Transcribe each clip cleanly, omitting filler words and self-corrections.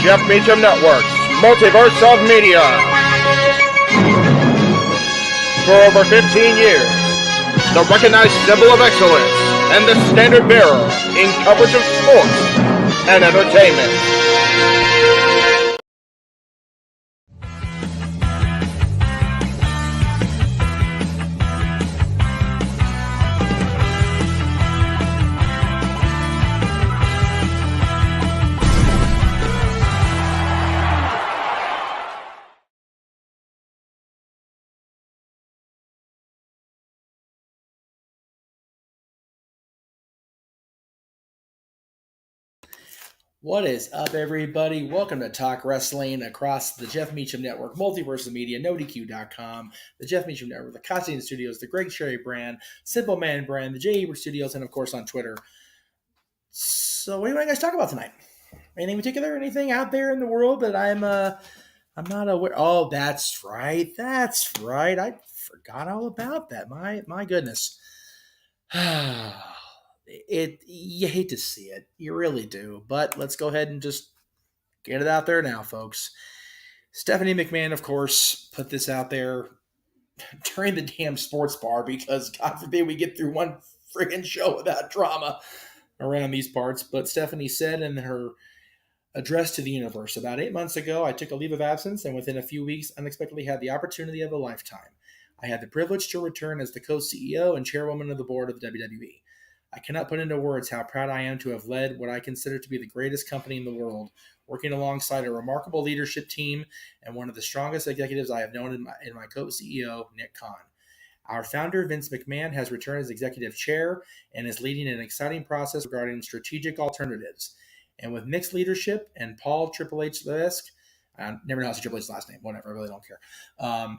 Jeff Meacham Network, Multiverse of Media. For over 15 years, the recognized symbol of excellence and the standard bearer in coverage of sports and entertainment. What is up, everybody? Welcome to Talk Wrestling across the Jeff Meacham Network, Multiverse of Media, NoDQ.com, the Jeff Meacham Network, the Costume Studios, the Greg Cherry brand, Simple Man brand, the J. Ebert Studios, and of course on Twitter. So, what do you guys talk about tonight? Anything in particular? Anything out there in the world that I'm not aware? Oh, that's right. I forgot all about that. My goodness. You hate to see it. You really do. But let's go ahead and just get it out there now, folks. Stephanie McMahon, of course, put this out there during the damn sports bar because God forbid we get through one friggin' show without drama around these parts. But Stephanie said in her address to the universe, about 8 months ago, I took a leave of absence and within a few weeks unexpectedly had the opportunity of a lifetime. I had the privilege to return as the co-CEO and chairwoman of the board of the WWE. I cannot put into words how proud I am to have led what I consider to be the greatest company in the world, working alongside a remarkable leadership team and one of the strongest executives I have known in my co-CEO, Nick Khan. Our founder, Vince McMahon, has returned as executive chair and is leading an exciting process regarding strategic alternatives. And with Nick's leadership and Paul Triple H-esque, I never know how to say Triple H's last name, whatever, I really don't care,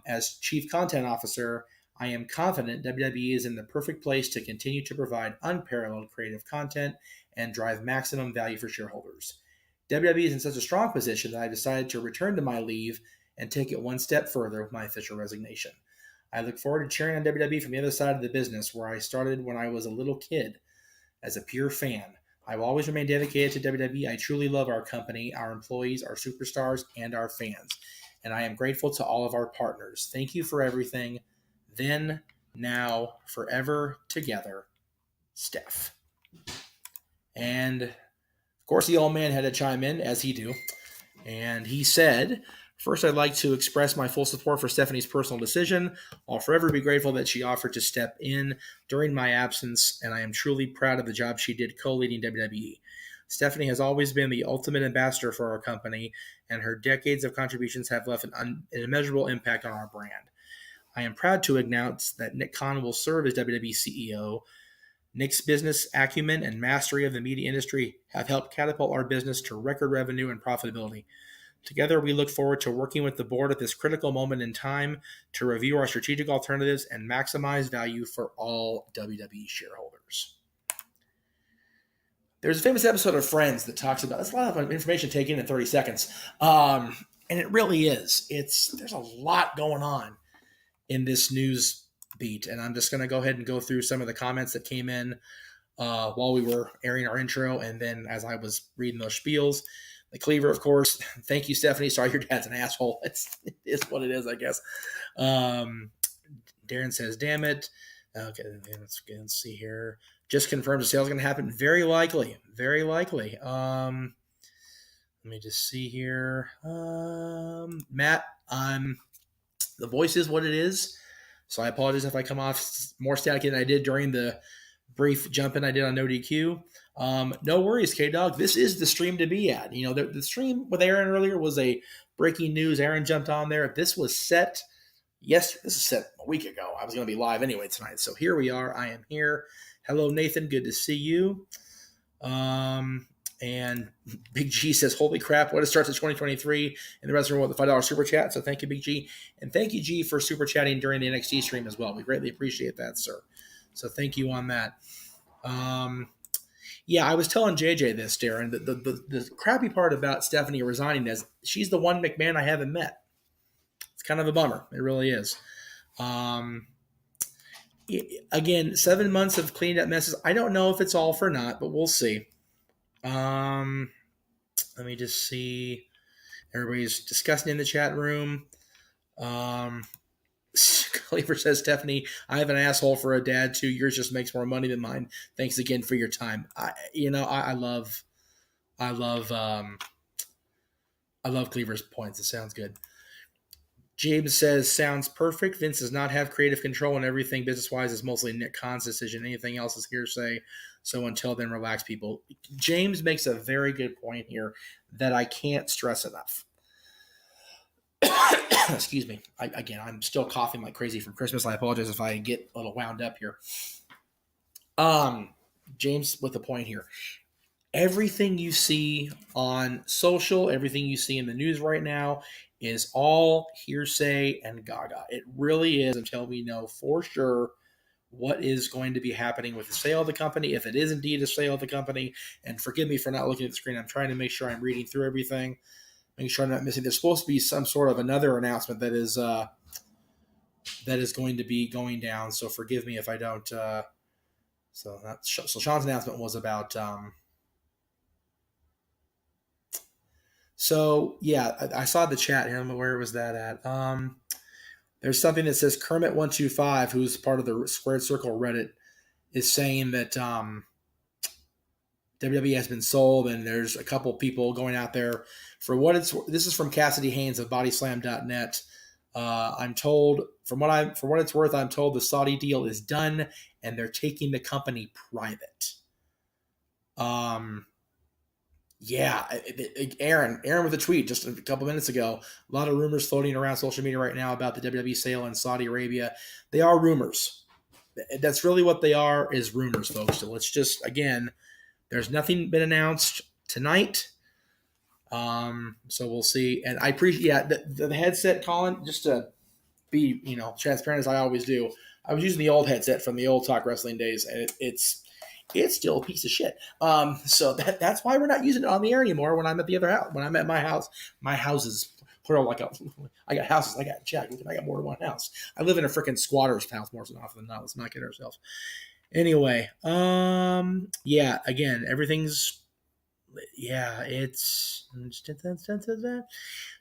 as chief content officer, I am confident WWE is in the perfect place to continue to provide unparalleled creative content and drive maximum value for shareholders. WWE is in such a strong position that I decided to return to my leave and take it one step further with my official resignation. I look forward to cheering on WWE from the other side of the business, where I started when I was a little kid as a pure fan. I will always remain dedicated to WWE. I truly love our company, our employees, our superstars, and our fans. And I am grateful to all of our partners. Thank you for everything. Then, now, forever together, Steph. And, of course, the old man had to chime in, as he do. And he said, first, I'd like to express my full support for Stephanie's personal decision. I'll forever be grateful that she offered to step in during my absence, and I am truly proud of the job she did co-leading WWE. Stephanie has always been the ultimate ambassador for our company, and her decades of contributions have left an immeasurable impact on our brand. I am proud to announce that Nick Khan will serve as WWE CEO. Nick's business acumen and mastery of the media industry have helped catapult our business to record revenue and profitability. Together, we look forward to working with the board at this critical moment in time to review our strategic alternatives and maximize value for all WWE shareholders. There's a famous episode of Friends that talks about, that's a lot of information taken in 30 seconds. And it really is. There's a lot going on in this news beat. And I'm just going to go ahead and go through some of the comments that came in while we were airing our intro. And then as I was reading those spiels, the Cleaver, of course. Thank you, Stephanie. Sorry, your dad's an asshole. It is what it is, I guess. Darren says, damn it. Okay, let's see here. Just confirms the sale is going to happen. Very likely. Very likely. Let me just see here. Matt, the voice is what it is. So I apologize if I come off more staticky than I did during the brief jump in I did on No DQ. No worries, K-Dog. This is the stream to be at. You know, the stream with Aaron earlier was a breaking news. Aaron jumped on there. This was set yesterday. This is set a week ago. I was going to be live anyway tonight. So here we are. I am here. Hello, Nathan. Good to see you. And Big G says, holy crap, what a start to 2023. And the rest of them with the $5 super chat. So thank you, Big G. And thank you, G, for super chatting during the NXT stream as well. We greatly appreciate that, sir. So thank you on that. Yeah, I was telling JJ this, Darren. The crappy part about Stephanie resigning is she's the one McMahon I haven't met. It's kind of a bummer. It really is. Again, 7 months of cleaned up messes. I don't know if it's all for naught, but we'll see. Let me just see. Everybody's discussing in the chat room. Cleaver says, Stephanie, I have an asshole for a dad too. Yours just makes more money than mine. Thanks again for your time. I love Cleaver's points. It sounds good. James says, sounds perfect. Vince does not have creative control, and everything business-wise is mostly Nick Khan's decision. Anything else is hearsay. So until then, relax, people. James makes a very good point here that I can't stress enough. Excuse me. I'm still coughing like crazy from Christmas. I apologize if I get a little wound up here. James with a point here. Everything you see on social, everything you see in the news right now is all hearsay and gaga. It really is until we know for sure what is going to be happening with the sale of the company, if it is indeed a sale of the company. And forgive me for not looking at the screen. I'm trying to make sure I'm reading through everything, making sure I'm not missing. There's supposed to be some sort of another announcement that is going to be going down. So forgive me if I don't. So Sean's announcement was about. So yeah, I saw the chat here. Where was that at? There's something that says Kermit125, who's part of the Squared Circle Reddit, is saying that WWE has been sold, and there's a couple people going out there for what it's. This is from Cassidy Haynes of BodySlam.net. I'm told, for what it's worth, I'm told the Saudi deal is done, and they're taking the company private. Yeah, Aaron with a tweet just a couple minutes ago. A lot of rumors floating around social media right now about the WWE sale in Saudi Arabia. They are rumors. That's really what they are, is rumors, folks. So let's just, again, there's nothing been announced tonight. So we'll see. And I appreciate the headset, Colin, just to be, transparent as I always do. I was using the old headset from the old Talk Wrestling days, and it's still a piece of shit. So that's why we're not using it on the air anymore when I'm at the other house. When I'm at my house is plural. I got houses. I got check. I got more than one house. I live in a freaking squatter's house more often than not. Let's not kid ourselves. Anyway, yeah. Again, everything's. Yeah, it's.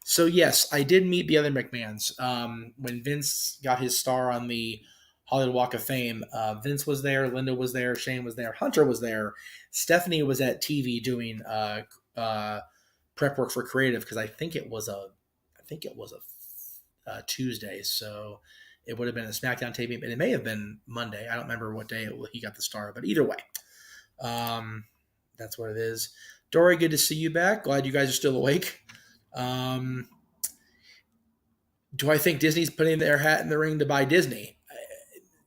So yes, I did meet the other McMahons. When Vince got his star on the Hollywood Walk of Fame, Vince was there, Linda was there, Shane was there, Hunter was there, Stephanie was at TV doing prep work for creative, because I think it was a Tuesday, so it would have been a SmackDown taping, and it may have been Monday. I don't remember what day he got the star, but either way, that's what it is. Dory, good to see you back. Glad you guys are still awake. Do I think Disney's putting their hat in the ring to buy Disney?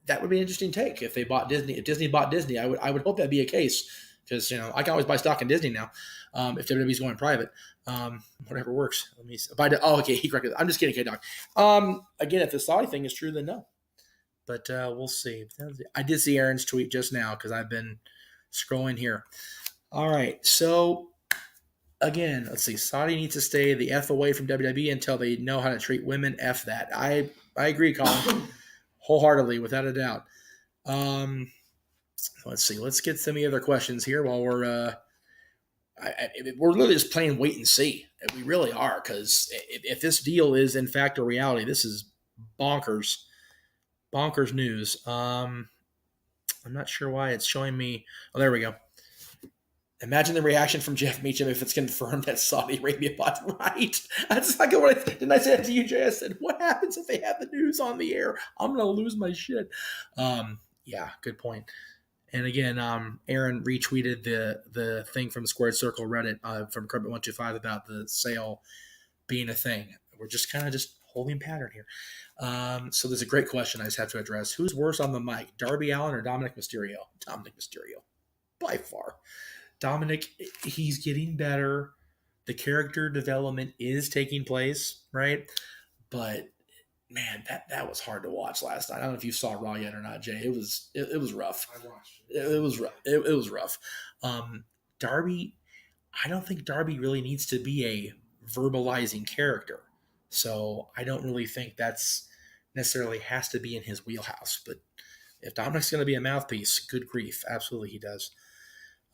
That would be an interesting take if they bought Disney. If Disney bought Disney, I would hope that'd be a case, because I can always buy stock in Disney now. If WWE's going private, whatever works. Let me see. Okay, he corrected. I'm just kidding, K-Dog. Again, if the Saudi thing is true, then no. But we'll see. I did see Aaron's tweet just now because I've been scrolling here. All right, so again, let's see. Saudi needs to stay the F away from WWE until they know how to treat women. F that. I agree, Colin. Wholeheartedly, without a doubt. Let's see. Let's get some of the other questions here while we're literally just playing wait and see. We really are, because if this deal is in fact a reality, this is bonkers news. I'm not sure why it's showing me. Oh, there we go. Imagine the reaction from Jeff Meacham if it's confirmed that Saudi Arabia bought right. That's like didn't I say that to you, Jay? I said, what happens if they have the news on the air? I'm going to lose my shit. Yeah, good point. And again, Aaron retweeted the thing from Squared Circle Reddit from Kermit125 about the sale being a thing. We're just kind of holding pattern here. So there's a great question I just have to address. Who's worse on the mic, Darby Allin or Dominic Mysterio? Dominic Mysterio, by far. Dominic, he's getting better. The character development is taking place, right? But man, that was hard to watch last night. I don't know if you saw Raw yet or not, Jay. It was rough. I watched it. It was rough. It was rough. Darby, I don't think Darby really needs to be a verbalizing character. So I don't really think that's necessarily has to be in his wheelhouse. But if Dominic's going to be a mouthpiece, good grief, absolutely he does.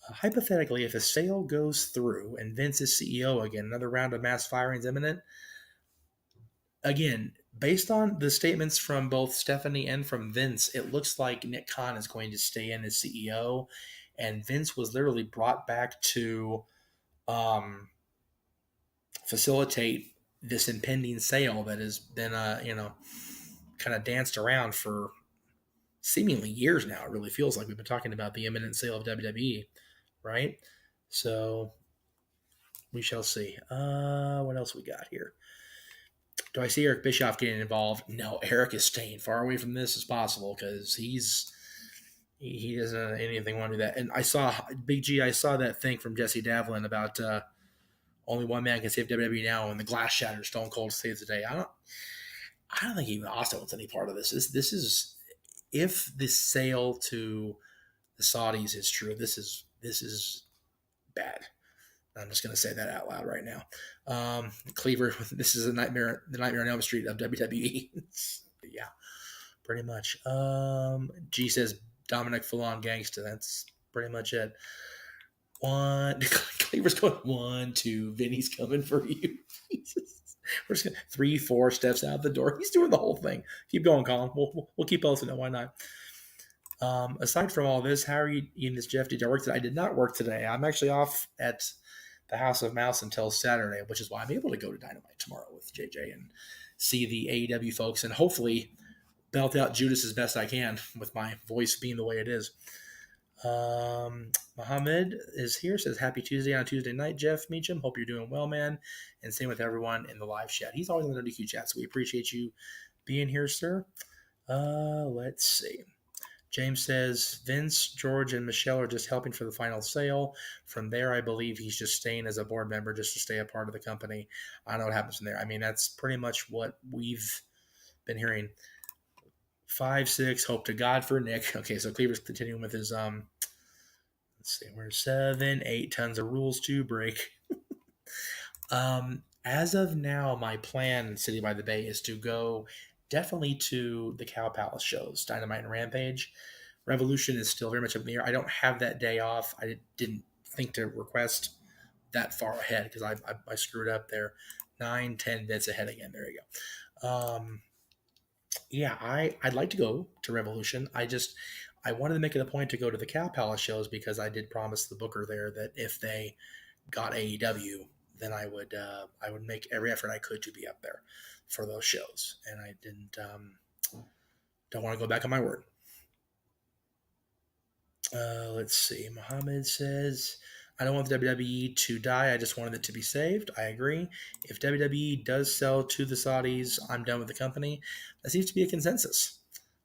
Hypothetically, if a sale goes through and Vince is CEO again, another round of mass firings imminent. Again, based on the statements from both Stephanie and from Vince, it looks like Nick Khan is going to stay in as CEO, and Vince was literally brought back to facilitate this impending sale that has been, kind of danced around for seemingly years now. It really feels like we've been talking about the imminent sale of WWE, right? So we shall see. What else we got here? Do I see Eric Bischoff getting involved? No, Eric is staying far away from this as possible because he doesn't anything want to do that. And I saw Big G. I saw that thing from Jesse Davlin about only one man can save WWE now, and the glass shatters. Stone Cold saves the day. I don't think even Austin wants any part of this. This is if the sale to the Saudis is true. This is bad. I'm just going to say that out loud right now. Cleaver, this is the nightmare on Elm Street of WWE. Yeah, pretty much. G says Dominic full-on gangsta. That's pretty much it. Cleaver's going 1, 2. Vinny's coming for you. We're just gonna 3, 4 steps out the door. He's doing the whole thing. Keep going, Colin. We'll keep posting it. Why not? Aside from all this, how are you eating this, Jeff? Did you work today? I did not work today. I'm actually off at the House of Mouse until Saturday, which is why I'm able to go to Dynamite tomorrow with JJ and see the AEW folks and hopefully belt out Judas as best I can with my voice being the way it is. Mohammed is here, says happy Tuesday on Tuesday night, Jeff Meacham. Hope you're doing well, man. And same with everyone in the live chat. He's always in the DQ chat, so we appreciate you being here, sir. Let's see. James says Vince, George, and Michelle are just helping for the final sale. From there, I believe he's just staying as a board member just to stay a part of the company. I don't know what happens from there. I mean, that's pretty much what we've been hearing. 5, 6, hope to God for Nick. Okay, so Cleaver's continuing with his let's see, we're 7, 8 tons of rules to break. As of now, my plan, City by the Bay, is to go definitely to the Cow Palace shows, Dynamite and Rampage. Revolution is still very much up in the air. I don't have that day off. I didn't think to request that far ahead because I screwed up there. 9, 10 bits ahead again. There you go. Yeah, I'd like to go to Revolution. I wanted to make it a point to go to the Cow Palace shows because I did promise the booker there that if they got AEW, then I would make every effort I could to be up there for those shows, and I don't want to go back on my word. Let's see. Mohammed says, I don't want the WWE to die. I just wanted it to be saved. I agree. If WWE does sell to the Saudis, I'm done with the company. That seems to be a consensus.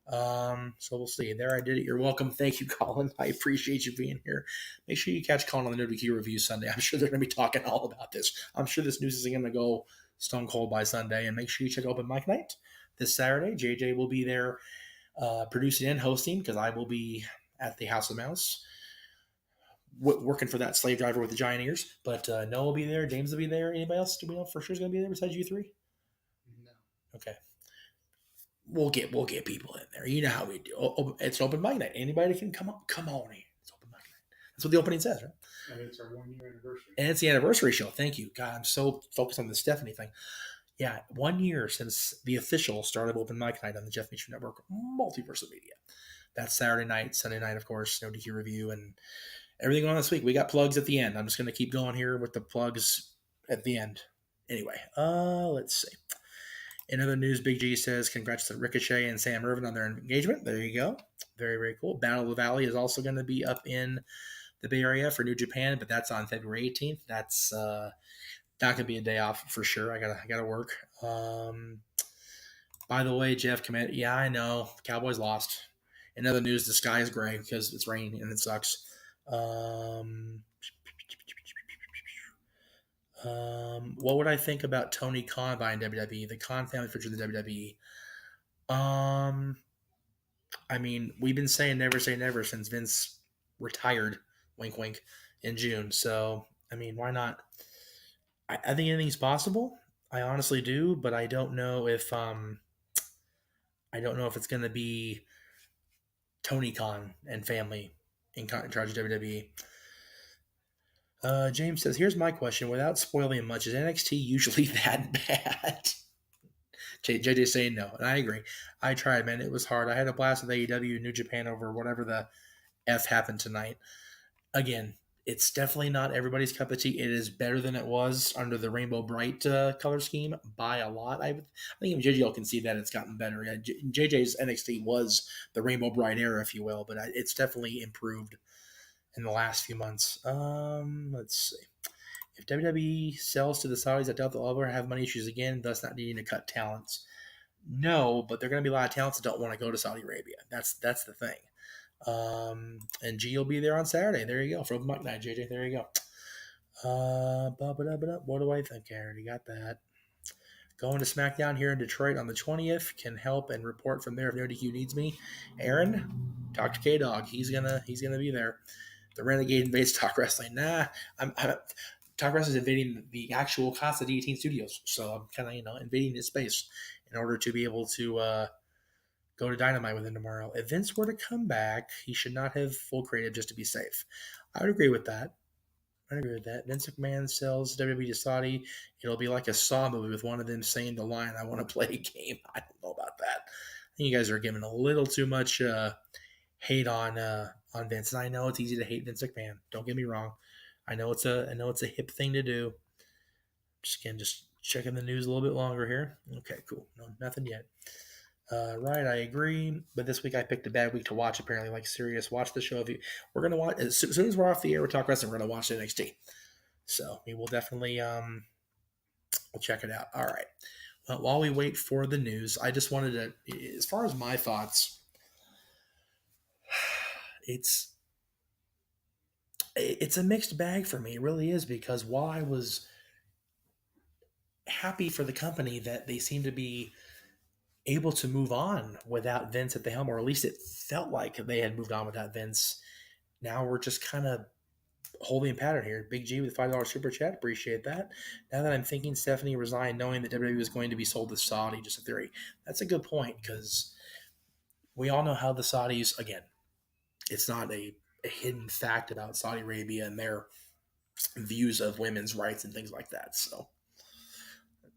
So we'll see. There, I did it. You're welcome. Thank you, Colin. I appreciate you being here. Make sure you catch Colin on the NoDQ Review Sunday. I'm sure they're going to be talking all about this. I'm sure this news isn't going to go stone cold by Sunday. And make sure you check Open Mic Night this Saturday. JJ will be there producing and hosting because I will be at the House of Mouse working for that slave driver with the giant ears. But Noah will be there. James will be there. Anybody else do we know for sure is going to be there besides you three? No. Okay. We'll get people in there. You know how we do. It's open mic night. Anybody can come on in. It's open mic night. That's what the opening says, right? And it's our 1-year anniversary. And it's the anniversary show. Thank you. God, I'm so focused on the Stephanie thing. Yeah, 1 year since the official start of open mic night on the Jeff Meacham Network, Multiverse of Media. That's Saturday night, Sunday night, of course, NoDQ Review, and everything on this week. We got plugs at the end. I'm just going to keep going here with the plugs at the end. Anyway, let's see. In other news, Big G says congrats to Ricochet and Sam Irvin on their engagement. There you go. Very, very cool. Battle of the Valley is also going to be up in the Bay Area for New Japan, but that's on February 18th. That's not going to be a day off for sure. I gotta work. By the way, Jeff, yeah, I know. Cowboys lost. In other news, the sky is gray because it's raining and it sucks. What would I think about Tony Khan buying WWE? The Khan family featured the WWE. I mean, we've been saying never say never since Vince retired, wink wink, in June. So, I mean, why not? I think anything's possible. I honestly do, but I don't know if it's going to be Tony Khan and family in charge of WWE. James says, here's my question. Without spoiling much, is NXT usually that bad? JJ saying no, and I agree. I tried, man. It was hard. I had a blast with AEW New Japan over whatever the F happened tonight. Again, it's definitely not everybody's cup of tea. It is better than it was under the Rainbow Bright color scheme by a lot. I think even JJ can see that it's gotten better. Yeah, JJ's NXT was the Rainbow Bright era, if you will, but it's definitely improved in the last few months. Let's see. If WWE sells to the Saudis, I doubt they'll ever have money issues again, thus not needing to cut talents. No, but there are going to be a lot of talents that don't want to go to Saudi Arabia. That's the thing. And G will be there on Saturday. There you go. For Open Mic Night, JJ. There you go. What do I think? I already got that. Going to SmackDown here in Detroit on the 20th. Can help and report from there if NoDQ needs me. Aaron, talk to K Dog. He's gonna be there. The Renegade invades Talk Wrestling. Nah, I'm Talk Wrestling is invading the actual Casa D18 studios, so I'm kind of invading his space in order to be able to go to Dynamite with him tomorrow. If Vince were to come back, he should not have full creative just to be safe. I would agree with that. Vince McMahon sells WWE to Saudi. It'll be like a Saw movie with one of them saying the line, "I want to play a game." I don't know about that. I think you guys are giving a little too much hate on Vince, and I know it's easy to hate Vince McMahon. Don't get me wrong. I know it's a hip thing to do. Just checking the news a little bit longer here. Okay, cool. No, nothing yet. Right, I agree. But this week I picked a bad week to watch. Apparently, like serious. Watch the show. We're gonna watch as soon as we're off the air. We're talking wrestling. We're gonna watch NXT. So we will definitely we'll check it out. All right. Well, while we wait for the news, I just wanted to, as far as my thoughts, it's a mixed bag for me. It really is, because while I was happy for the company that they seem to be able to move on without Vince at the helm, or at least it felt like they had moved on without Vince. Now we're just kind of holding pattern here. Big G with $5 super chat. Appreciate that. Now that I'm thinking Stephanie resigned knowing that WWE was going to be sold to Saudi, just a theory. That's a good point, because we all know how the Saudis, again, it's not a hidden fact about Saudi Arabia and their views of women's rights and things like that. So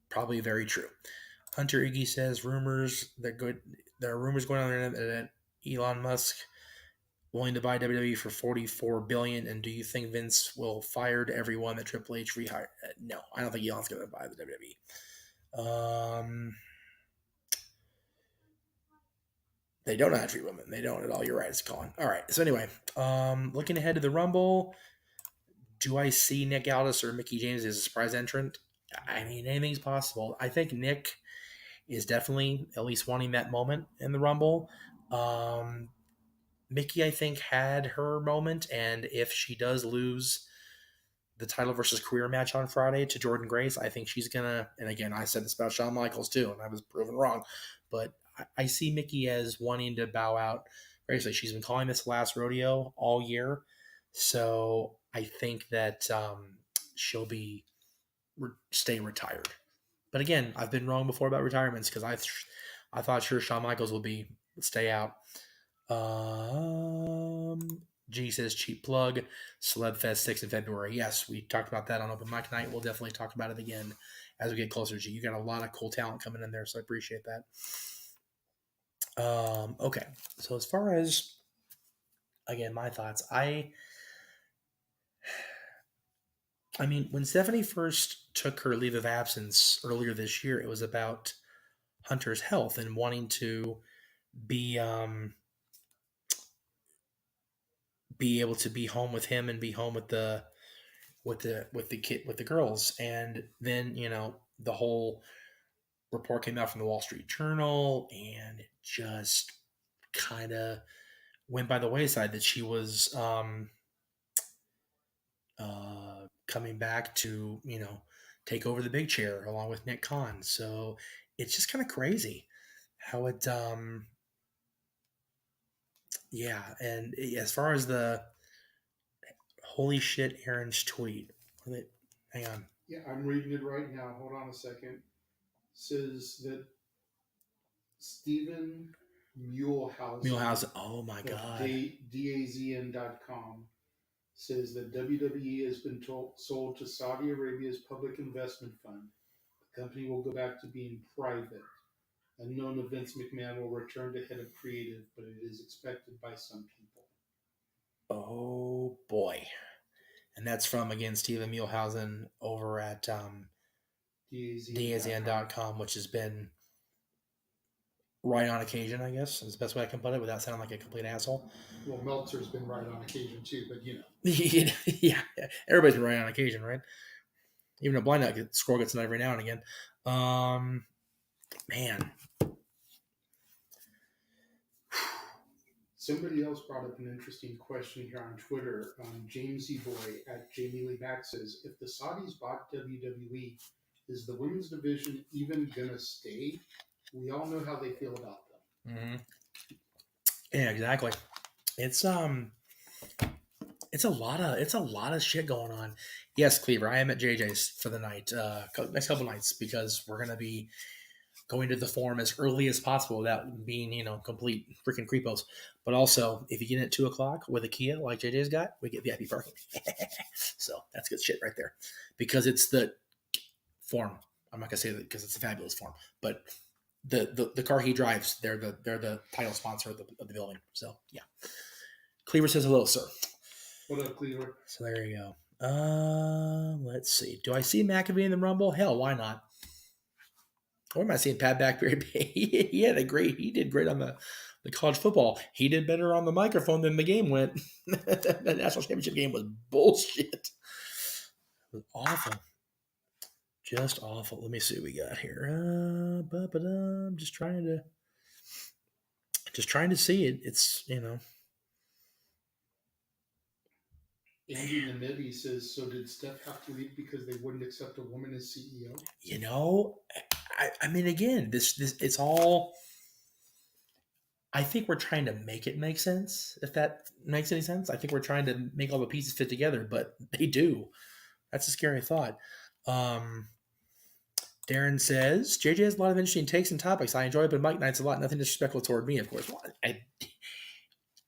probably very true. Hunter Iggy says there are rumors going on there that Elon Musk willing to buy WWE for $44 billion. And do you think Vince will fire everyone that Triple H rehired? No, I don't think Elon's going to buy the WWE. They don't have to treat women. They don't at all. You're right. It's Colin. All right. So anyway, looking ahead to the Rumble, do I see Nick Aldis or Mickey James as a surprise entrant? I mean, anything's possible. I think Nick is definitely at least wanting that moment in the Rumble. Mickey, I think, had her moment, and if she does lose the title versus career match on Friday to Jordan Grace, I think she's gonna. And again, I said this about Shawn Michaels too, and I was proven wrong. But I see Mickey as wanting to bow out gracefully. She's been calling this last rodeo all year, so I think that she'll stay retired. But again, I've been wrong before about retirements, because I thought sure Shawn Michaels would stay out. G says cheap plug. Celebfest 6 in February. Yes, we talked about that on Open Mic Night. We'll definitely talk about it again as we get closer. G, you got a lot of cool talent coming in there, so I appreciate that. Okay, so as far as, again, my thoughts, I mean, when Stephanie first took her leave of absence earlier this year, it was about Hunter's health and wanting to be able to be home with him and be home with the girls. And then the whole report came out from the Wall Street Journal, and it just kind of went by the wayside that she was coming back to take over the big chair along with Nick Khan. So it's just kind of crazy how it yeah. And as far as the holy shit Aaron's tweet, hang on. Yeah, I'm reading it right now. Hold on a second. Says that Stephen Muehlhausen. Oh my God. DAZN.com says that WWE has been sold to Saudi Arabia's public investment fund. The company will go back to being private. Unknown if Vince McMahon will return to head of creative, but it is expected by some people. Oh boy. And that's from, again, Steven Muehlhausen over at DAZN.com, which has been right on occasion, I guess, is the best way I can put it without sounding like a complete asshole. Well, Meltzer's been right on occasion too, but Yeah, everybody's been right on occasion, right? Even a blind score gets it every now and again. Man. Somebody else brought up an interesting question here on Twitter. James E. Boy at Jamie Lee Mack says, if the Saudis bought WWE, is the women's division even going to stay? We all know how they feel about them. Mm-hmm. Yeah, exactly. It's a lot of shit going on. Yes, Cleaver, I am at JJ's for the night, next couple nights, because we're gonna be going to the forum as early as possible without being, complete freaking creepos. But also, if you get in at 2:00 with a Kia like JJ's got, we get VIP parking. So that's good shit right there, because it's the forum. I'm not gonna say that because it's a fabulous forum, but the car he drives, they're the title sponsor of the building. So yeah, Cleaver says hello, sir. What up, Cleaver? So there you go. Let's see. Do I see McAfee in the Rumble? Hell, why not? Or am I seeing Pat Blackberry? He did great on the college football. He did better on the microphone than the game went. The national championship game was bullshit. It was awful. Just awful. Let me see what we got here. I'm just trying to see it. It's, Andy Nanetti says, so did Steph have to leave because they wouldn't accept a woman as CEO? I mean, again, this it's all. I think we're trying to make it make sense, if that makes any sense. I think we're trying to make all the pieces fit together, but they do. That's a scary thought. Darren says, JJ has a lot of interesting takes and topics. I enjoy it, but Mike Knight's a lot. Nothing disrespectful toward me, of course. Well,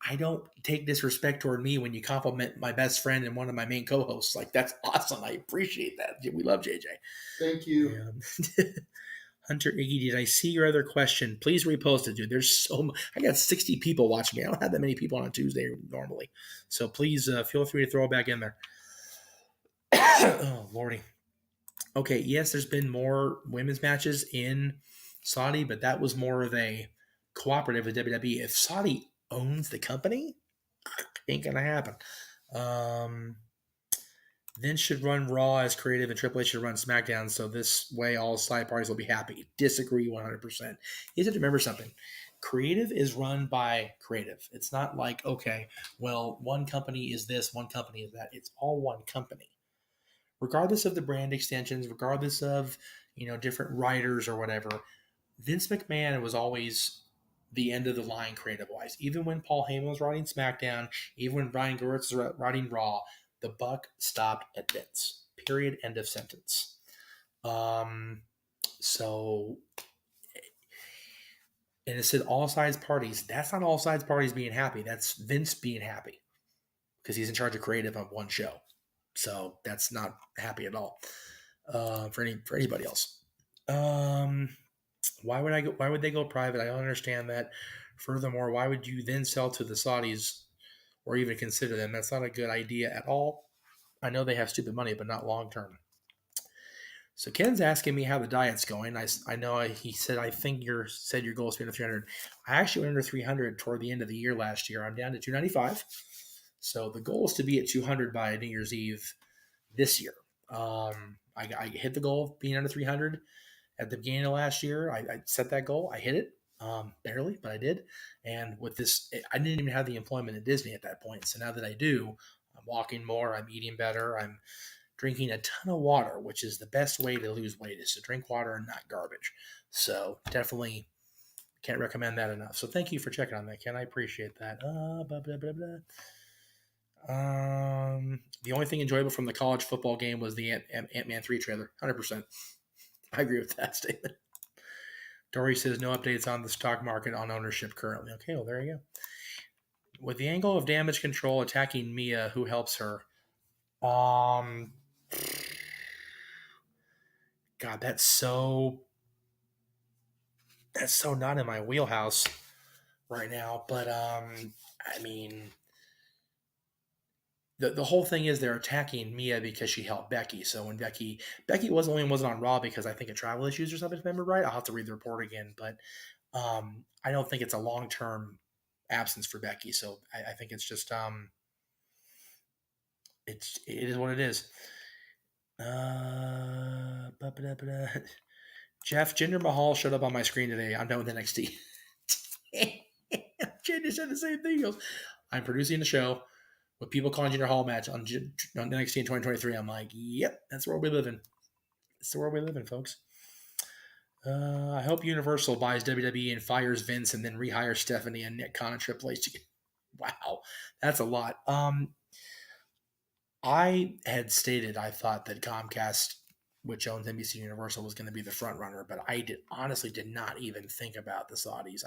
I don't take disrespect toward me when you compliment my best friend and one of my main co-hosts. Like, that's awesome. I appreciate that. We love JJ. Thank you. Hunter Iggy, did I see your other question? Please repost it, dude. There's I got 60 people watching me. I don't have that many people on a Tuesday normally. So please feel free to throw it back in there. Oh, Lordy. Okay, yes, there's been more women's matches in Saudi, but that was more of a cooperative with WWE. If Saudi owns the company, ain't gonna happen. Vince should run Raw as creative and Triple H should run SmackDown, so this way all side parties will be happy. Disagree 100%. You have to remember something. Creative is run by creative. It's not like, okay, well, one company is this, one company is that. It's all one company. Regardless of the brand extensions, regardless of, different writers or whatever, Vince McMahon was always the end of the line creative-wise. Even when Paul Heyman was writing SmackDown, even when Brian Gewirtz was writing Raw, the buck stopped at Vince. Period. End of sentence. So, and it said all sides parties. That's not all sides parties being happy. That's Vince being happy because he's in charge of creative on one show. So that's not happy at all for anybody else. Why would they go private? I don't understand that. Furthermore, why would you then sell to the Saudis or even consider them? That's not a good idea at all. I know they have stupid money, but not long term. So Ken's asking me how the diet's going. I know he said, I think your goal is to be under 300. I actually went under 300 toward the end of the year last year. I'm down to 295. So the goal is to be at 200 by New Year's Eve this year. I hit the goal of being under 300 at the beginning of last year. I set that goal. I hit it barely, but I did. And with this, I didn't even have the employment at Disney at that point. So now that I do, I'm walking more. I'm eating better. I'm drinking a ton of water, which is the best way to lose weight, is to drink water and not garbage. So definitely can't recommend that enough. So thank you for checking on that, Ken. I appreciate that. The only thing enjoyable from the college football game was the Ant-Man 3 trailer. 100%. I agree with that statement. Dory says no updates on the stock market on ownership currently. Okay, well, there you go. with the angle of damage control attacking Mia, who helps her. God, that's so not in my wheelhouse right now. But I mean, the whole thing is they're attacking Mia because she helped Becky. So when Becky wasn't on Raw because I think of travel issues or something, if I remember right. I'll have to read the report again, but I don't think it's a long term absence for Becky. So I think it's just it is what it is. Jeff, Jinder Mahal showed up on my screen today. I'm done with NXT. Jinder said the same thing. He goes, I'm producing the show with people calling Jinder Mahal match on NXT in 2023. I'm like, yep, that's where we live in. It's the world we live in, folks. I hope Universal buys WWE and fires Vince and then rehires Stephanie and Nick Khan and Triple H. Wow, that's a lot. I had stated I thought that Comcast, which owns NBC Universal, was going to be the front runner, but I honestly did not even think about the Saudis.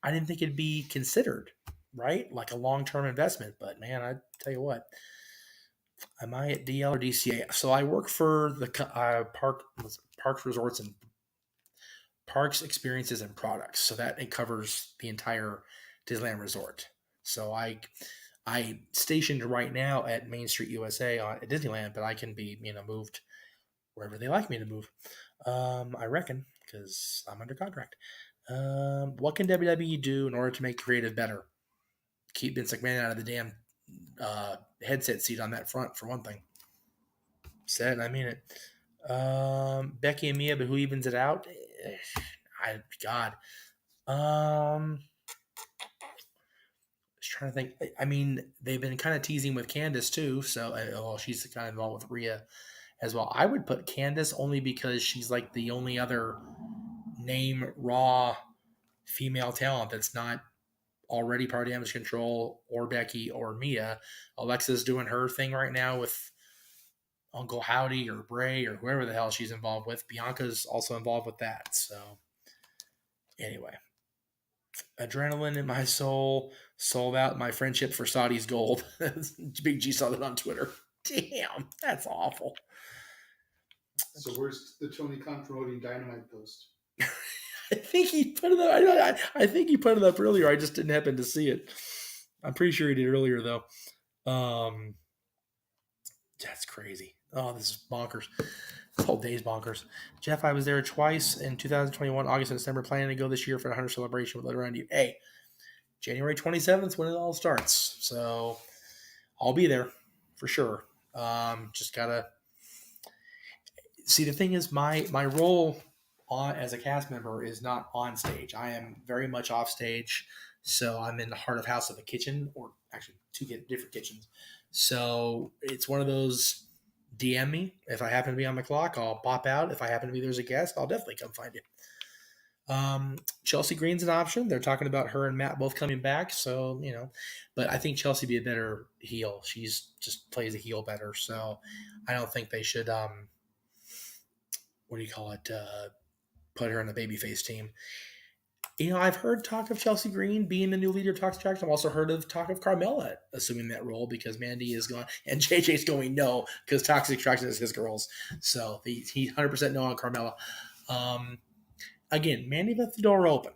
I didn't think it'd be considered, right? Like a long-term investment. But man, I tell you what, am I at DL or DCA? So I work for the Parks, Resorts, and Parks, Experiences, and Products. So that it covers the entire Disneyland Resort. So I stationed right now at Main Street USA at Disneyland, but I can be moved wherever they like me to move. I reckon, because I'm under contract. What can WWE do in order to make creative better? Keep Vince McMahon out of the damn headset seat on that front, for one thing. Said and I mean it. Becky and Mia, but who evens it out? God. Just trying to think. I mean, they've been kind of teasing with Candice too, so she's kind of involved with Rhea as well. I would put Candice only because she's like the only other name Raw female talent that's not already part of Damage Control or Becky or Mia. Alexa's doing her thing right now with Uncle Howdy or Bray or whoever the hell she's involved with. Bianca's also involved with that. So anyway, adrenaline in my soul, sold out my friendship for Saudi's gold. Big G saw that on Twitter. Damn, that's awful. So where's the Tony Khan promoting Dynamite post? I think he put it up. I think he put it up earlier. I just didn't happen to see it. I'm pretty sure he did earlier though. That's crazy. Oh, this is bonkers. This whole day's bonkers. Jeff, I was there twice in 2021, August and December, planning to go this year for the 100 celebration with Let Around You. Hey, January 27th when it all starts. So I'll be there for sure. Just gotta see. The thing is, my role as a cast member is not on stage. I am very much off stage. So I'm in the heart of house of a kitchen, or actually two different kitchens. So it's one of those, DM me. If I happen to be on the clock, I'll pop out. If I happen to be there's a guest, I'll definitely come find you. Chelsea Green's an option. They're talking about her and Matt both coming back. So, but I think Chelsea be a better heel. She's just plays a heel better. So I don't think they should, put her in the babyface team. I've heard talk of Chelsea Green being the new leader of Toxic Attraction. I've also heard of talk of Carmella assuming that role because Mandy is gone and JJ's going no because Toxic Attraction is his girls. So he 100% no on Carmella. Again, Mandy left the door open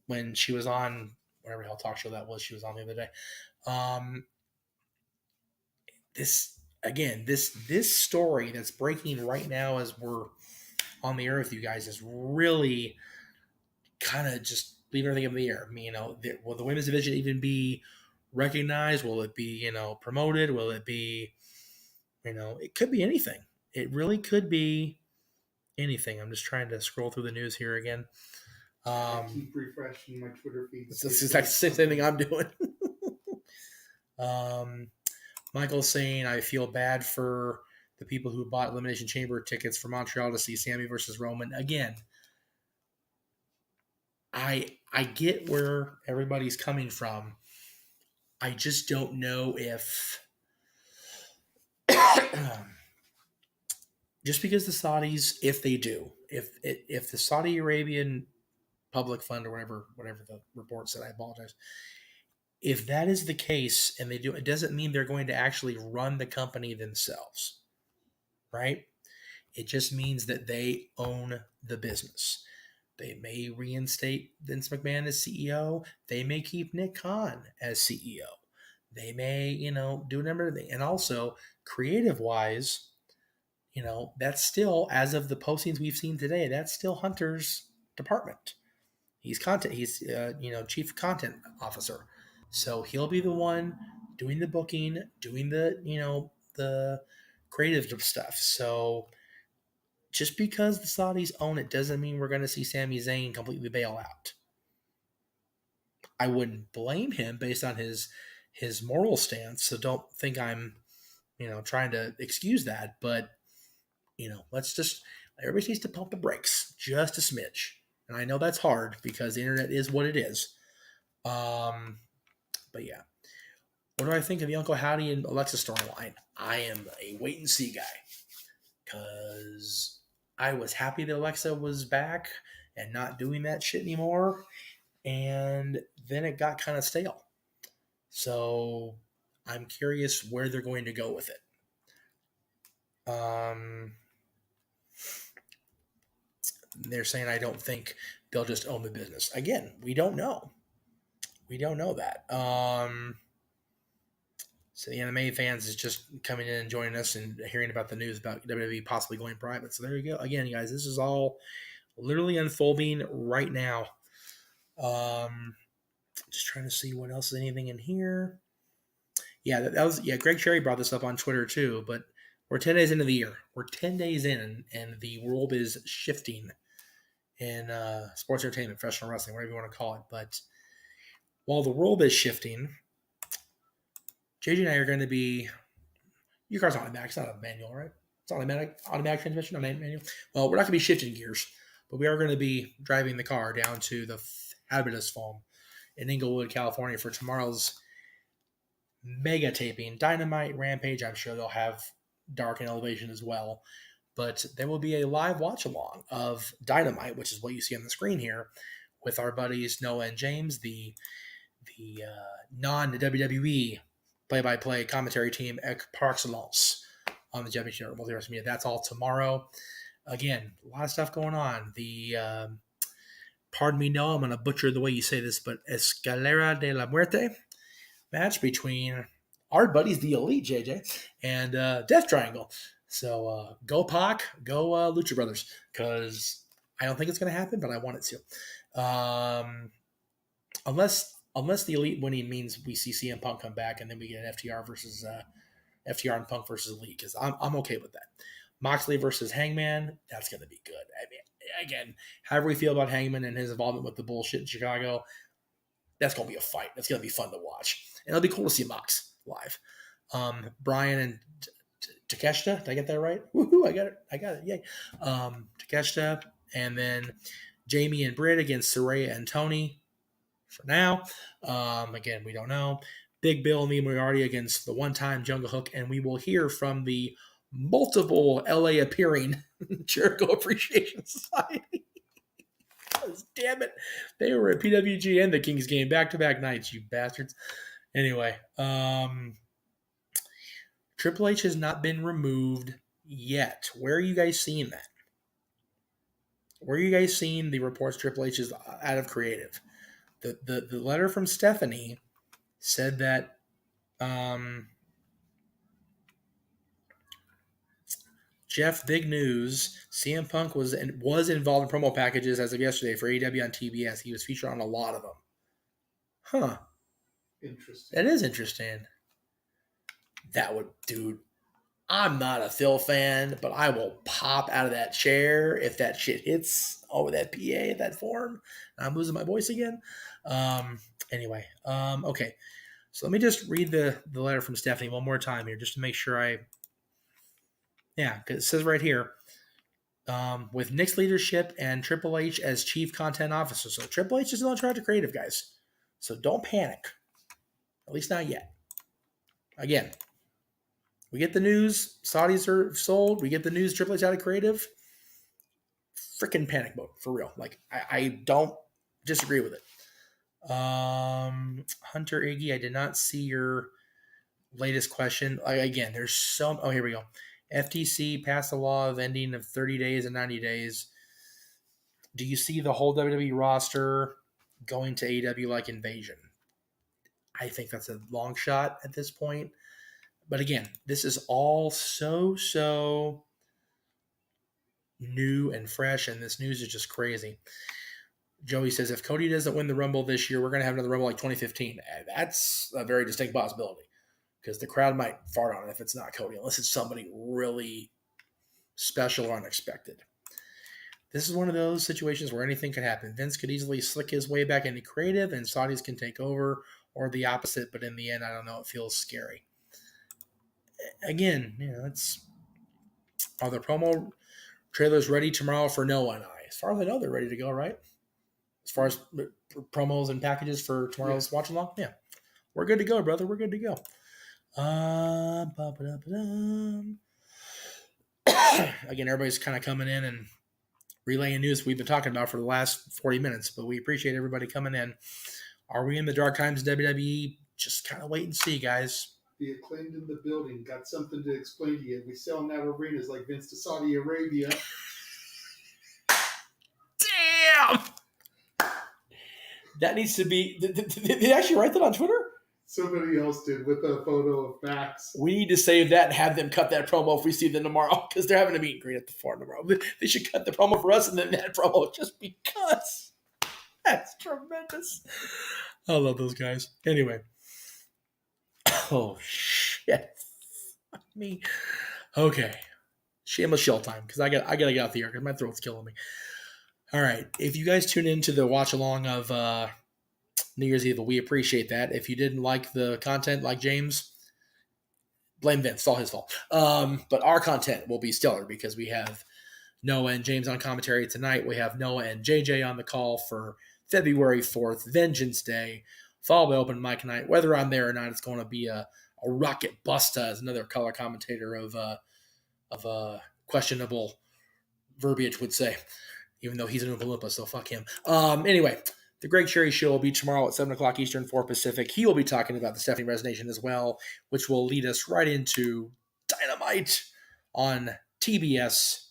when she was on whatever hell talk show that was she was on the other day. This story that's breaking right now as we're on the air with you guys is really kind of just leave everything up in the air. I mean, will the women's division even be recognized? Will it be, promoted? Will it be, it could be anything. It really could be anything. I'm just trying to scroll through the news here again. I keep refreshing my Twitter feed. It's the same thing I'm doing. Michael's saying, I feel bad for the people who bought Elimination Chamber tickets for Montreal to see Sammy versus Roman. Again, I get where everybody's coming from. I just don't know if just because the Saudis, if they do, if the Saudi Arabian public fund or whatever the report said, I apologize. If that is the case and they do, it doesn't mean they're going to actually run the company themselves, right? It just means that they own the business. They may reinstate Vince McMahon as CEO. They may keep Nick Khan as CEO. They may, do a number of things. And also, creative wise, that's still, as of the postings we've seen today, that's still Hunter's department. He's chief content officer. So he'll be the one doing the booking, doing the creative stuff. So just because the Saudis own it doesn't mean we're going to see Sami Zayn completely bail out. I wouldn't blame him based on his moral stance. So don't think I'm, trying to excuse that. But, let's just, everybody needs to pump the brakes just a smidge. And I know that's hard because the internet is what it is. But yeah. What do I think of the Uncle Howdy and Alexa storyline? I am a wait and see guy. Because I was happy that Alexa was back and not doing that shit anymore. And then it got kind of stale. So I'm curious where they're going to go with it. They're saying I don't think they'll just own the business. Again, we don't know. We don't know that. So the anime fans is just coming in and joining us and hearing about the news about WWE possibly going private. So there you go. Again, you guys, this is all literally unfolding right now. Just trying to see what else is anything in here. Yeah, that was Greg Cherry brought this up on Twitter too. But we're 10 days into the year. We're 10 days in, and the world is shifting in sports entertainment, professional wrestling, whatever you want to call it. But while the world is shifting, JJ and I are going to be. Your car's automatic. It's not a manual, right? It's automatic transmission, not manual. Well, we're not going to be shifting gears, but we are going to be driving the car down to the Habitus Foam in Inglewood, California for tomorrow's mega taping. Dynamite, Rampage, I'm sure they'll have Dark and Elevation as well. But there will be a live watch along of Dynamite, which is what you see on the screen here, with our buddies Noah and James, the non-WWE play-by-play commentary team par excellence on the JMN Multiverse of Media. That's all tomorrow. Again, a lot of stuff going on. The pardon me, Noah, I'm going to butcher the way you say this, but Escalera de la Muerte match between our buddies, the Elite, JJ, and Death Triangle. So go Pac, go Lucha Brothers, because I don't think it's going to happen, but I want it to. Unless the Elite winning means we see CM Punk come back and then we get an FTR versus FTR and Punk versus Elite, because I'm okay with that. Moxley versus Hangman, that's going to be good. I mean, again, however we feel about Hangman and his involvement with the bullshit in Chicago, that's going to be a fight. That's going to be fun to watch. And it'll be cool to see Mox live. Brian and Takeshita, did I get that right? Woohoo, I got it. Yay. Takeshita, and then Jamie and Britt against Saraya and Tony for now. Again, we don't know. Big Bill and Lee Moriarty against the one-time Jungle Hook, and we will hear from the multiple LA appearing Jericho Appreciation Society. Damn it. They were at PWG and the Kings game back-to-back nights, you bastards. Anyway, Triple H has not been removed yet. Where are you guys seeing that? Where are you guys seeing the reports Triple H is out of creative? The letter from Stephanie said that Jeff, big news. CM Punk was involved in promo packages as of yesterday for AEW on TBS. He was featured on a lot of them. Huh. Interesting. That is interesting. Dude, I'm not a Phil fan, but I will pop out of that chair if that shit hits over that PA, that form. I'm losing my voice again. Anyway, okay. So let me just read the letter from Stephanie one more time here, just to make sure because it says right here, with Nick's leadership and Triple H as chief content officer. So Triple H is still in charge of creative, guys. So don't panic. At least not yet. Again, we get the news, Saudis are sold. We get the news, Triple H out of creative. Freaking panic mode, for real. Like, I don't disagree with it. Hunter Iggy, I did not see your latest question. Again, there's so. Oh, here we go. FTC passed a law of ending of 30 days and 90 days. Do you see the whole WWE roster going to AEW like Invasion? I think that's a long shot at this point. But again, this is all so new and fresh, and this news is just crazy. Joey says, if Cody doesn't win the Rumble this year, we're going to have another Rumble like 2015. That's a very distinct possibility because the crowd might fart on it if it's not Cody, unless it's somebody really special or unexpected. This is one of those situations where anything could happen. Vince could easily slick his way back into creative, and Saudis can take over, or the opposite. But in the end, I don't know. It feels scary. Again, are the promo trailers ready tomorrow for Noah and I? As far as I know, they're ready to go, right? As far as promos and packages for tomorrow's watch along, yeah, we're good to go, brother. We're good to go. Again, everybody's kind of coming in and relaying news we've been talking about for the last 40 minutes, but we appreciate everybody coming in. Are we in the dark times in WWE? Just kind of wait and see, guys. The Acclaimed in the building. Got something to explain to you. We sell out arenas like Vince to Saudi Arabia. Damn! That needs to be... Did they actually write that on Twitter? Somebody else did with a photo of Max. We need to save that and have them cut that promo if we see them tomorrow, because they're having a meet and greet at the Forum tomorrow. They should cut the promo for us and then that promo just because. That's tremendous. I love those guys. Anyway. Oh, shit. Me. Okay. Shameless shell time, because I gotta get out the air because my throat's killing me. All right. If you guys tune into the watch along of New Year's Eve, we appreciate that. If you didn't like the content like James, blame Vince. It's all his fault. But our content will be stellar because we have Noah and James on commentary tonight. We have Noah and JJ on the call for February 4th, Vengeance Day, followed by open mic night. Whether I'm there or not, it's going to be a rocket busta, as another color commentator of questionable verbiage would say, even though he's an Oompa Loompa, so fuck him. Anyway, the Greg Cherry Show will be tomorrow at 7 o'clock Eastern, 4 Pacific. He will be talking about the Stephanie Resignation as well, which will lead us right into Dynamite on TBS.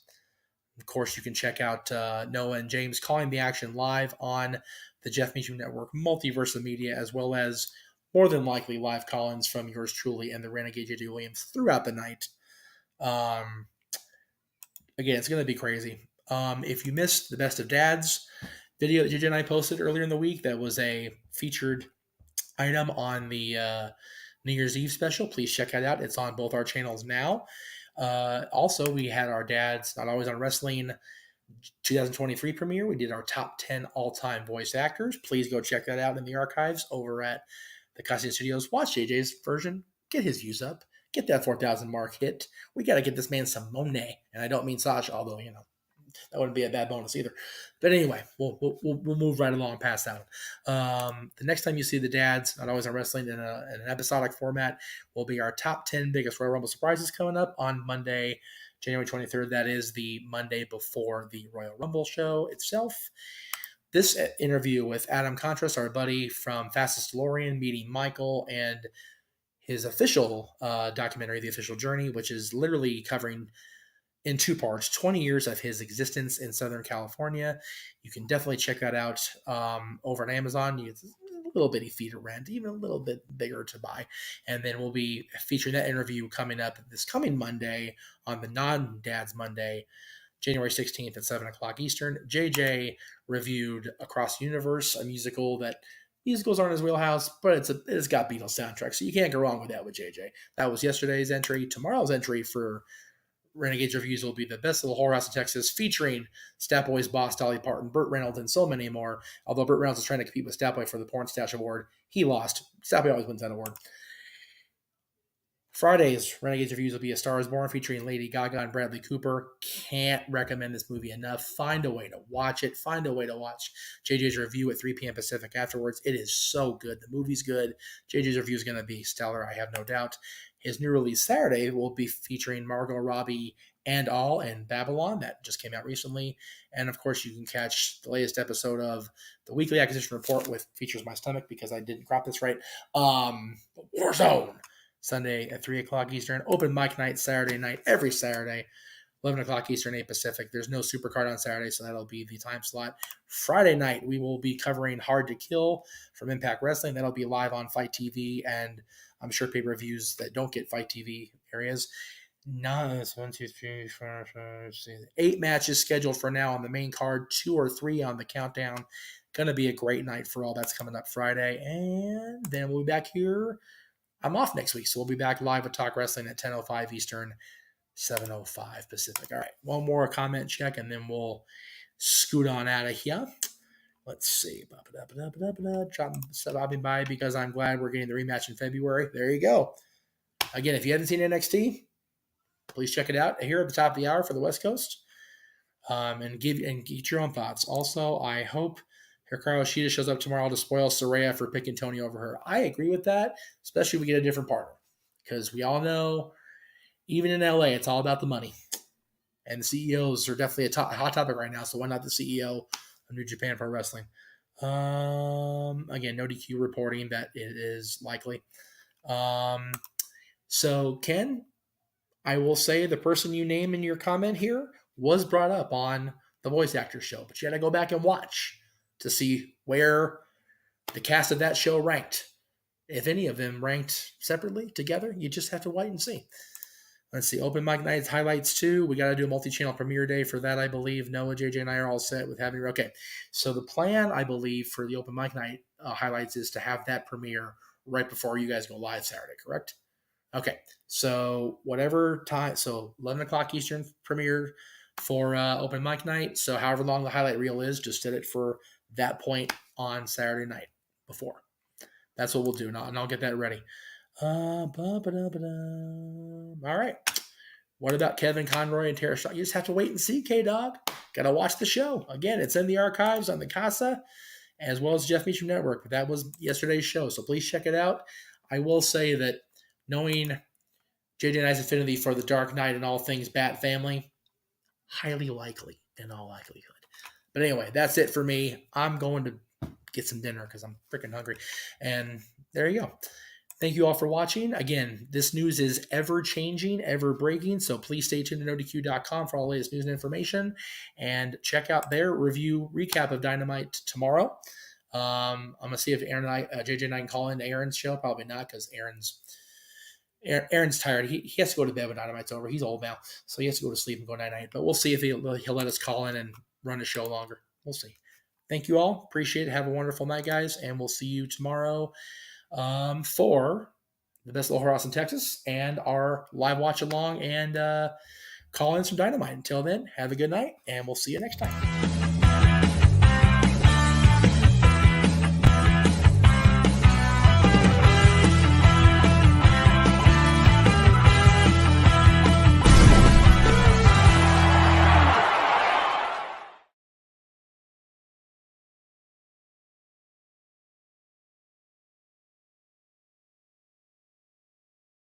Of course, you can check out Noah and James calling the action live on the Jeff Meacham Network Multiverse of Media, as well as more than likely live call-ins from yours truly and the Renegade J.D. Williams throughout the night. Again, it's going to be crazy. If you missed the Best of Dads video that JJ and I posted earlier in the week, that was a featured item on the New Year's Eve special. Please check that out. It's on both our channels now. Also, we had our Dads Not Always on Wrestling 2023 premiere. We did our top 10 all-time voice actors. Please go check that out in the archives over at the Costume Studios. Watch JJ's version. Get his views up. Get that 4,000 mark hit. We got to get this man some Monet. And I don't mean Sasha, although, that wouldn't be a bad bonus either. But anyway, we'll move right along past that one. The next time you see the Dads Not Always on Wrestling in an episodic format will be our top 10 biggest Royal Rumble surprises coming up on Monday, January 23rd. That is the Monday before the Royal Rumble show itself. This interview with Adam Contras, our buddy from Fastest DeLorean, meeting Michael, and his official documentary, The Official Journey, which is literally covering in 2 parts, 20 years of his existence in Southern California. You can definitely check that out over on Amazon. It's a little bitty fee to rent, even a little bit bigger to buy. And then we'll be featuring that interview coming up this coming Monday on the Non-Dads Monday, January 16th at 7 o'clock Eastern. JJ reviewed Across the Universe, a musical that musicals aren't his wheelhouse, but it's got Beatles soundtrack, so you can't go wrong with that with JJ. That was yesterday's entry. Tomorrow's entry for Renegades Reviews will be The Best Little Whorehouse in Texas, featuring Stat Boy's boss, Dolly Parton, Burt Reynolds, and so many more. Although Burt Reynolds was trying to compete with Stat Boy for the Porn Stash Award, he lost. Stat Boy always wins that award. Friday's Renegades Reviews will be A Star is Born featuring Lady Gaga and Bradley Cooper. Can't recommend this movie enough. Find a way to watch it. Find a way to watch JJ's review at 3 p.m. Pacific afterwards. It is so good. The movie's good. JJ's review is going to be stellar, I have no doubt. His new release Saturday will be featuring Margot Robbie and All and Babylon. That just came out recently. And of course, you can catch the latest episode of the Weekly Acquisition Report with features my stomach because I didn't crop this right. Warzone. Sunday at 3 o'clock Eastern. Open mic night Saturday night, every Saturday, 11 o'clock Eastern, 8 Pacific. There's no Supercard on Saturday, so that'll be the time slot. Friday night, we will be covering Hard to Kill from Impact Wrestling. That'll be live on Fight TV, and I'm sure pay-per-views that don't get Fight TV areas. 8 matches scheduled for now on the main card, 2 or 3 on the countdown. Gonna be a great night for all that's coming up Friday. And then we'll be back here. I'm off next week, so we'll be back live with Talk Wrestling at 10:05 Eastern, 7:05 Pacific. All right, one more comment check, and then scoot on out of here. Let's see. Stopping by because I'm glad we're getting the rematch in February. There you go. Again, if you haven't seen NXT, please check it out here at the top of the hour for the West Coast, and get your own thoughts. Also, I hope Hikaru Shida shows up tomorrow to spoil Saraya for picking Tony over her. I agree with that, especially if we get a different partner. Because we all know, even in LA, it's all about the money. And the CEOs are definitely a hot topic right now, so why not the CEO of New Japan Pro Wrestling? Again, no DQ reporting that it is likely. So, Ken, I will say the person you name in your comment here was brought up on the Voice Actors Show, but you got to go back and watch to see where the cast of that show ranked. If any of them ranked separately, together, you just have to wait and see. Let's see. Open mic nights highlights too. We got to do a multi-channel premiere day for that, I believe. Noah, JJ, and I are all set with having. Okay. So the plan, I believe, for the open mic night highlights is to have that premiere right before you guys go live Saturday, correct? Okay. So whatever time, so 11 o'clock Eastern premiere for open mic night. So however long the highlight reel is, just set it for that point on Saturday night before. That's what we'll do, and I'll get that ready. All right. What about Kevin Conroy and Tara Shaw? You just have to wait and see, K-Dog. Got to watch the show. Again, it's in the archives on the Casa, as well as Jeff Meacham Network. But that was yesterday's show, so please check it out. I will say that knowing JJ and I's affinity for the Dark Knight and all things Bat Family, highly likely in all likelihood. But anyway, that's it for me. I'm going to get some dinner because I'm freaking hungry. And there you go. Thank you all for watching. Again, this news is ever changing, ever breaking. So please stay tuned to odq.com for all the latest news and information. And check out their review recap of Dynamite tomorrow. I'm going to see if Aaron and JJ and I can call in Aaron's show. Probably not because Aaron's tired. He has to go to bed when Dynamite's over. He's old now, so he has to go to sleep and go night-night. But we'll see if he'll let us call in and run the show longer. We'll see. Thank you all. Appreciate it. Have a wonderful night, guys, and we'll see you tomorrow for the Best Little House in Texas and our live watch along and call-ins from Dynamite. Until then, have a good night, and we'll see you next time.